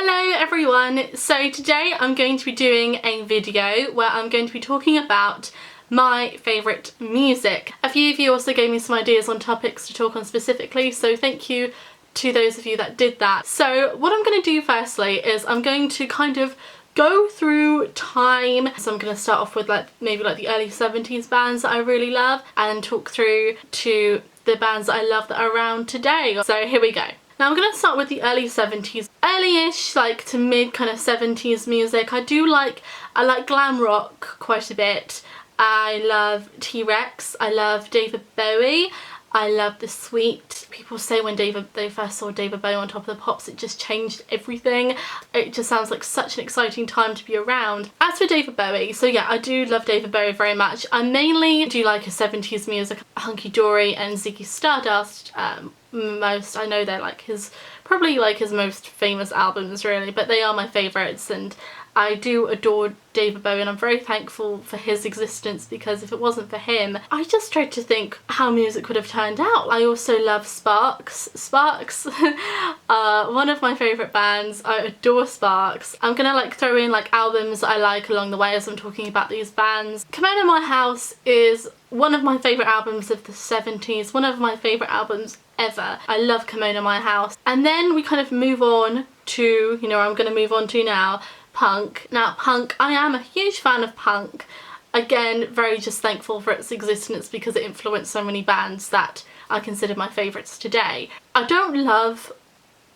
Hello everyone! So today I'm going to be doing a video where I'm going to be talking about my favourite music. A few of you also gave me some ideas on topics to talk on specifically, so thank you to those of you that did that. So what I'm going to do firstly is I'm going to kind of go through time. So I'm going to start off with maybe the early 70s bands that I really love and talk through to the bands that I love that are around today. So here we go. Now I'm going to start with the early 70s, early-ish to mid kind of 70s music. I like glam rock quite a bit. I love T-Rex, I love David Bowie, I love The Sweet. People say when they first saw David Bowie on Top of the Pops it just changed everything. It just sounds like such an exciting time to be around. As for David Bowie, so yeah, I do love David Bowie very much. I mainly do like his 70s music, Hunky Dory and Ziggy Stardust. Most, I know they're probably his most famous albums really, but they are my favourites, and I do adore David Bowie and I'm very thankful for his existence, because if it wasn't for him, I just tried to think how music would have turned out. I also love Sparks. Sparks are one of my favourite bands. I adore Sparks. I'm gonna throw in albums that I like along the way as I'm talking about these bands. Kimono My House is one of my favourite albums of the 70s, one of my favourite albums ever. I love Kimono My House. And then we kind of move on to, I'm going to move on to now, punk. Now punk, I am a huge fan of punk. Again, very just thankful for its existence because it influenced so many bands that I consider my favourites today. I don't love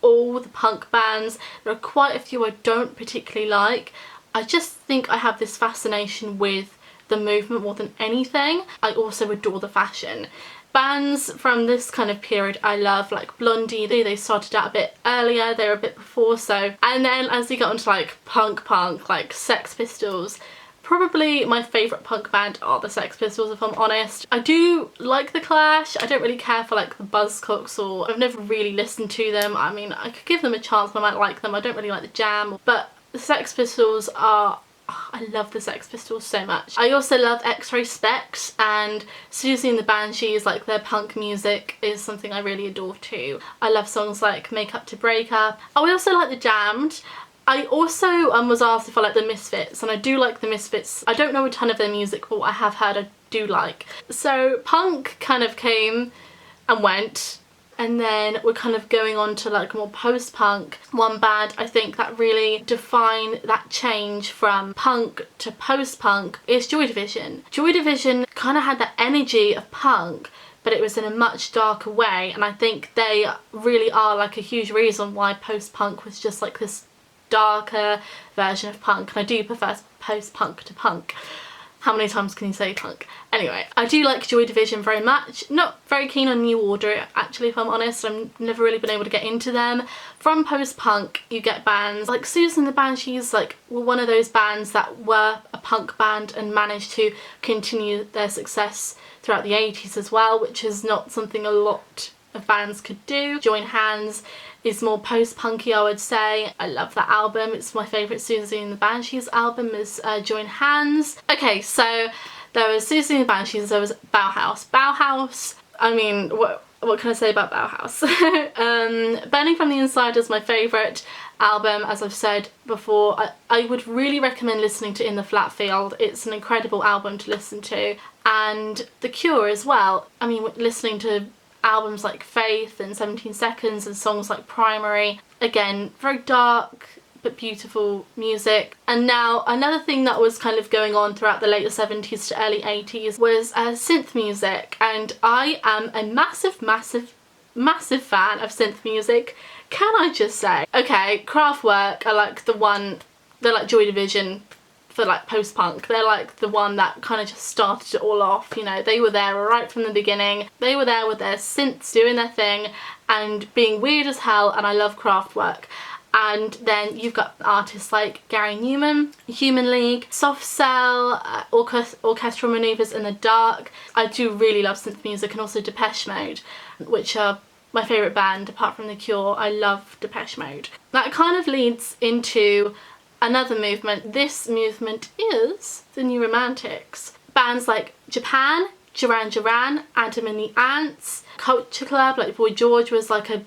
all the punk bands. There are quite a few I don't particularly like. I just think I have this fascination with the movement more than anything. I also adore the fashion. Bands from this kind of period I love, like Blondie. They started out a bit earlier, they were a bit before so. And then as you get onto punk, like Sex Pistols, probably my favourite punk band are the Sex Pistols if I'm honest. I do like The Clash. I don't really care for the Buzzcocks, or I've never really listened to them. I mean, I could give them a chance and I might like them. I don't really like the Jam, but the Sex Pistols are, I love the Sex Pistols so much. I also love X-Ray Spex and Siouxsie and the Banshees. Their punk music is something I really adore too. I love songs like Make Up to Break Up. I also like the Damned. I also was asked if I like the Misfits, and I do like the Misfits. I don't know a ton of their music, but what I have heard I do like. So punk kind of came and went, and then we're kind of going on to more post-punk. One band I think that really defined that change from punk to post-punk is Joy Division. Joy Division kind of had that energy of punk, but it was in a much darker way, and I think they really are a huge reason why post-punk was just this darker version of punk, and I do prefer post-punk to punk. How many times can you say punk? Anyway, I do like Joy Division very much. Not very keen on New Order actually, if I'm honest. I've never really been able to get into them. From post-punk you get bands like Siouxsie and the Banshees, were one of those bands that were a punk band and managed to continue their success throughout the 80s as well, which is not something a lot of bands could do. Join Hands is more post-punky, I would say. I love that album. It's my favourite Siouxsie and the Banshees album is Join Hands. Okay, so there was Siouxsie and the Banshees, there was Bauhaus. Bauhaus, I mean, what can I say about Bauhaus? Burning from the Inside is my favourite album, as I've said before. I would really recommend listening to In the Flat Field. It's an incredible album to listen to. And The Cure as well. I mean, listening to albums like Faith and 17 Seconds and songs like Primary. Again, very dark but beautiful music. And now another thing that was kind of going on throughout the later 70s to early 80s was synth music, and I am a massive fan of synth music, can I just say. Okay, Kraftwerk are they're like Joy Division for post-punk. They're the one that kind of just started it all off, they were there right from the beginning. They were there with their synths doing their thing and being weird as hell, and I love Kraftwerk. And then you've got artists like Gary Newman, Human League, Soft Cell, Orchestral Manoeuvres in the Dark. I do really love synth music, and also Depeche Mode, which are my favourite band apart from The Cure. I love Depeche Mode. That kind of leads into another movement. This movement is the New Romantics. Bands like Japan, Duran Duran, Adam and the Ants, Culture Club, Boy George was a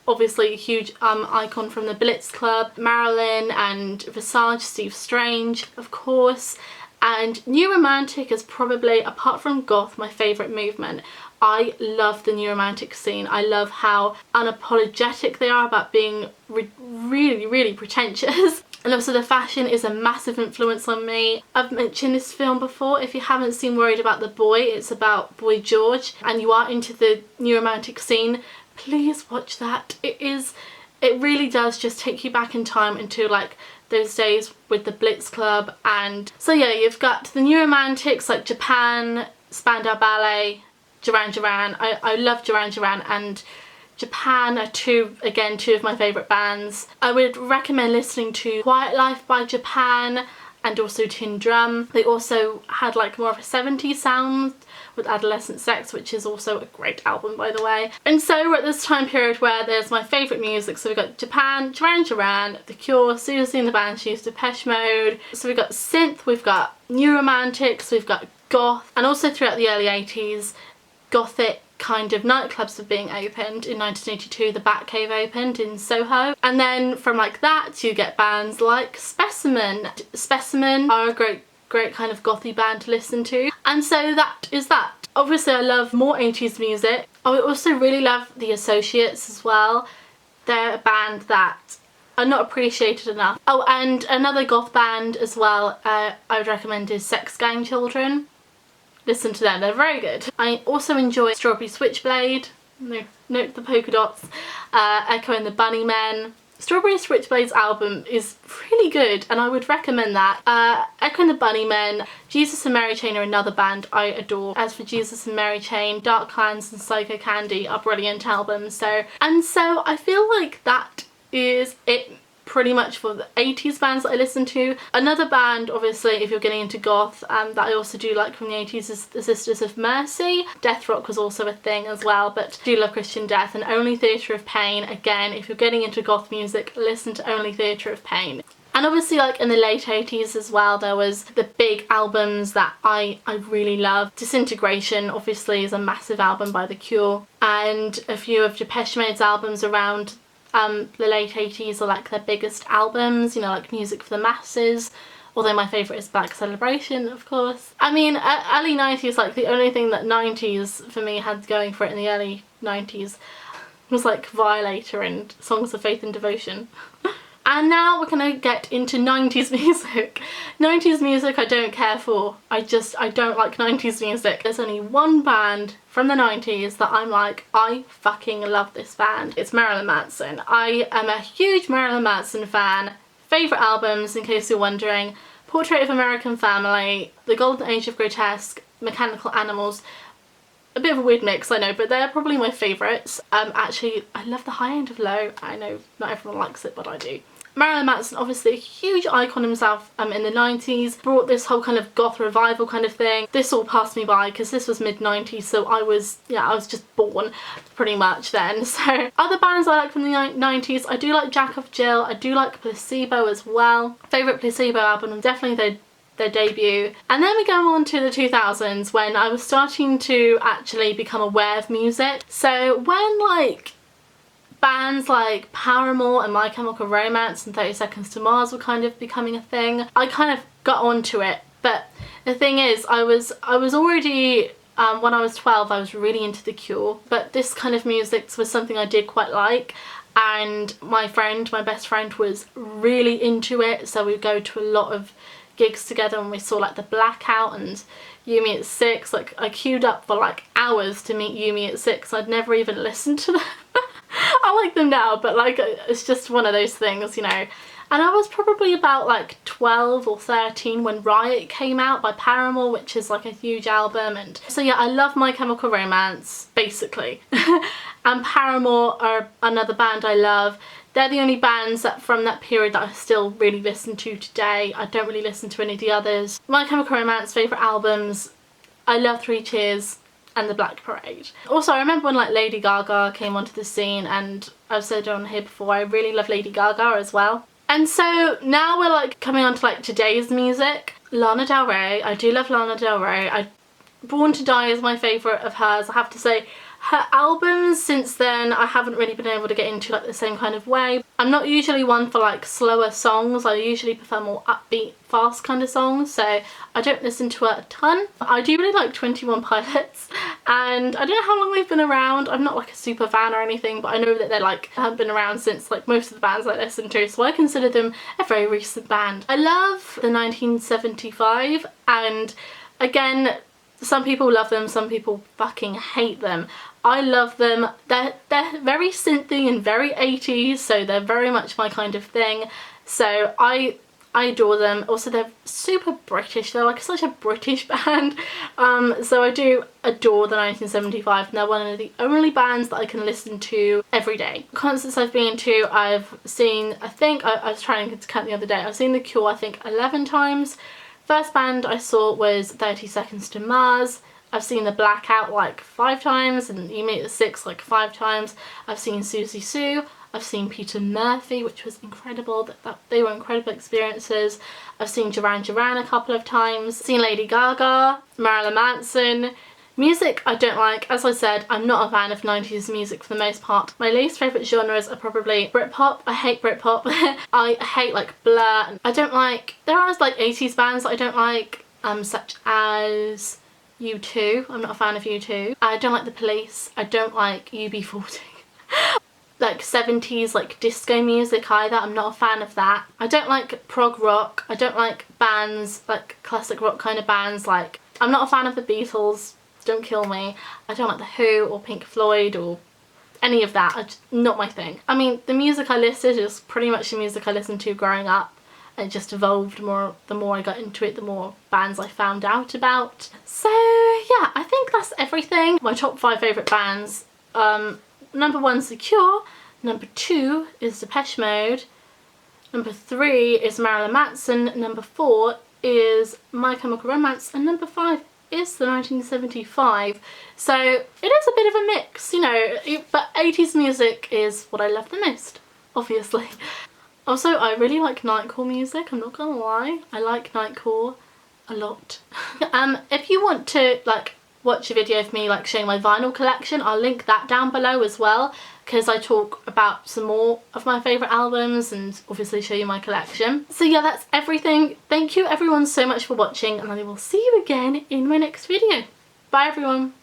obviously a huge icon from the Blitz Club, Marilyn and Visage, Steve Strange, of course. And New Romantic is probably, apart from goth, my favourite movement. I love the New Romantic scene. I love how unapologetic they are about being really, really pretentious. And also the fashion is a massive influence on me. I've mentioned this film before. If you haven't seen Worried About the Boy, it's about Boy George, and you are into the New Romantic scene, please watch that. It really does just take you back in time into like those days with the Blitz Club. And so yeah, you've got the New Romantics like Japan, Spandau Ballet, Duran Duran. I love Duran Duran and Japan are two of my favourite bands. I would recommend listening to Quiet Life by Japan and also Tin Drum. They also had like more of a 70s sound with Adolescent Sex, which is also a great album, by the way. And so we're at this time period where there's my favourite music. So we've got Japan, Duran Duran, The Cure, Siouxsie and the Banshees, Depeche Mode. So we've got synth, we've got New Romantics, we've got goth, and also throughout the early 80s, gothic kind of nightclubs were being opened. In 1982 the Batcave opened in Soho, and then from like that you get bands like Specimen. Specimen are a great kind of gothy band to listen to, and so that is that. Obviously I love more 80s music. I also really love The Associates as well. They're a band that are not appreciated enough. Oh, and another goth band as well I would recommend is Sex Gang Children. Listen to them, they're very good. I also enjoy Strawberry Switchblade, note the polka dots, Echo and the Bunnymen. Strawberry Switchblade's album is really good and I would recommend that. Echo and the Bunnymen, Jesus and Mary Chain are another band I adore. As for Jesus and Mary Chain, Dark Clans and Psycho Candy are brilliant albums. So I feel like that is it pretty much for the 80s bands that I listen to. Another band, obviously, if you're getting into goth, that I also do like from the 80s is the Sisters of Mercy. Death rock was also a thing as well, but I do love Christian Death. And Only Theatre of Pain, again, if you're getting into goth music, listen to Only Theatre of Pain. And obviously like in the late 80s as well, there was the big albums that I really love. Disintegration obviously is a massive album by The Cure, and a few of Depeche Mode's albums around the late 80s are like their biggest albums, you know, like Music for the Masses, although my favourite is Black Celebration, of course. I mean, early 90s, like the only thing that 90s for me had going for it in the early 90s was like Violator and Songs of Faith and Devotion. And now we're gonna get into 90s music. 90s music I don't care for. I don't like 90s music. There's only one band from the 90s that I'm like, I fucking love this band. It's Marilyn Manson. I am a huge Marilyn Manson fan. Favourite albums, in case you're wondering: Portrait of American Family, The Golden Age of Grotesque, Mechanical Animals. A bit of a weird mix, I know, but they're probably my favourites. Actually, I love The High End of Low. I know not everyone likes it, but I do. Marilyn Manson, obviously a huge icon himself in the 90s, brought this whole kind of goth revival kind of thing. This all passed me by because this was mid-90s, so I was just born pretty much then. So other bands I like from the 90s, I do like Jack of Jill, I do like Placebo as well. Favourite Placebo album, definitely their debut. And then we go on to the 2000s when I was starting to actually become aware of music. So when like bands like Paramore and My Chemical Romance and 30 Seconds to Mars were kind of becoming a thing, I kind of got onto it. But the thing is, I was already, when I was 12, I was really into The Cure, but this kind of music was something I did quite like, and my best friend was really into it, so we'd go to a lot of gigs together and we saw like the Blackout and Yumi at Six. Like I queued up for like hours to meet Yumi at Six. I'd never even listened to them. I like them now, but like it's just one of those things, you know. And I was probably about like 12 or 13 when Riot came out by Paramore, which is like a huge album. And so yeah, I love My Chemical Romance, basically. And Paramore are another band I love. They're the only bands that from that period that I still really listen to today. I don't really listen to any of the others. My Chemical Romance favourite albums, I love Three Cheers and The Black Parade. Also, I remember when like Lady Gaga came onto the scene, and I've said on here before, I really love Lady Gaga as well. And so now we're like coming on to like today's music. Lana Del Rey, I do love Lana Del Rey. Born to Die is my favourite of hers. I have to say, Her albums since then I haven't really been able to get into like the same kind of way. I'm not usually one for like slower songs. I usually prefer more upbeat, fast kind of songs, so I don't listen to her a ton. I do really like 21 Pilots, and I don't know how long they've been around. I'm not like a super fan or anything, but I know that they're like have been around since like most of the bands I listen to, so I consider them a very recent band. I love the 1975, and again, some people love them, some people fucking hate them. I love them. They're very synthy and very 80s, so they're very much my kind of thing. So I adore them. Also, they're super British. They're like such a British band. So I do adore the 1975, and they're one of the only bands that I can listen to every day. Concerts I've been to, I've seen, I think, I was trying to count the other day, I've seen The Cure I think 11 times. First band I saw was 30 Seconds to Mars. I've seen The Blackout like 5 times, and You Meet the Six like 5 times. I've seen Susie Sue. I've seen Peter Murphy, which was incredible. They were incredible experiences. I've seen Duran Duran a couple of times. Seen Lady Gaga, Marilyn Manson. Music I don't like. As I said, I'm not a fan of 90s music for the most part. My least favourite genres are probably Britpop. I hate Britpop. I hate like Blur. I don't like, there are like 80s bands that I don't like, such as U2. I'm not a fan of U2. I don't like The Police. I don't like UB40. Like 70s like disco music either. I'm not a fan of that. I don't like prog rock. I don't like bands like classic rock kind of bands. Like, I'm not a fan of the Beatles. Don't kill me. I don't like The Who or Pink Floyd or any of that. Not my thing. I mean, the music I listed is pretty much the music I listened to growing up. It just evolved more. The more I got into it, the more bands I found out about. So yeah, I think that's everything. My top 5 favourite bands. Number 1's The Cure. Number 2 is Depeche Mode. Number 3 is Marilyn Manson. Number 4 is My Chemical Romance. And number 5 is the 1975. So it is a bit of a mix, you know, but 80s music is what I love the most, obviously. Also, I really like Nightcore music, I'm not gonna lie. I like Nightcore a lot. If you want to like watch a video of me like showing my vinyl collection, I'll link that down below as well, because I talk about some more of my favourite albums and obviously show you my collection. So yeah, that's everything. Thank you everyone so much for watching, and I will see you again in my next video. Bye everyone.